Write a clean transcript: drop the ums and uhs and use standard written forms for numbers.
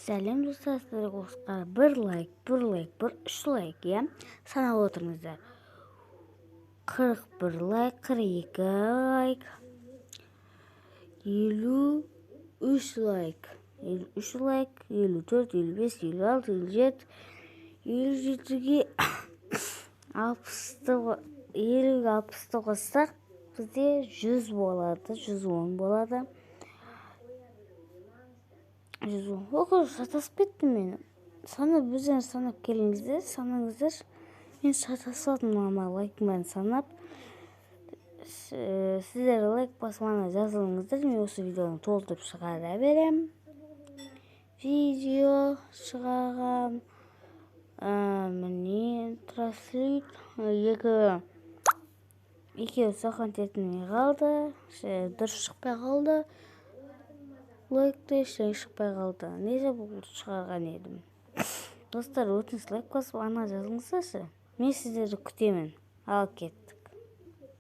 Сәлем достар, сіздерге бір лайк, бір 3 лайк, иә? Санап отырыңыздар. 41 лайк, 42 лайк, 53 лайк, 53 лайк, 54, 55, 56, 57, 57-ге 60-ты қоссақ, бізде 100 болады, 110 болады. 110. Оқы, шатасып кеттім мен. Өздеріңіз санап келіңіздер, санаңыздар. Мен шатасып алдым, мама лайкмен санап. Сіздер лайк басып ана жазылыңыздар. Мен осы видеоны толтырып шығара берем. Видео шығарам. Міне транслейт. Екеуі соған тетімей қалды. Дұрыс шықпай қалды. Лайкты ештеңе шықпай қалды. Неше бұл шығарған едім. Достар, өтініш лайк басып ана жазылыңыздаршы. Мен сіздерді күтемін. Ал кеттік.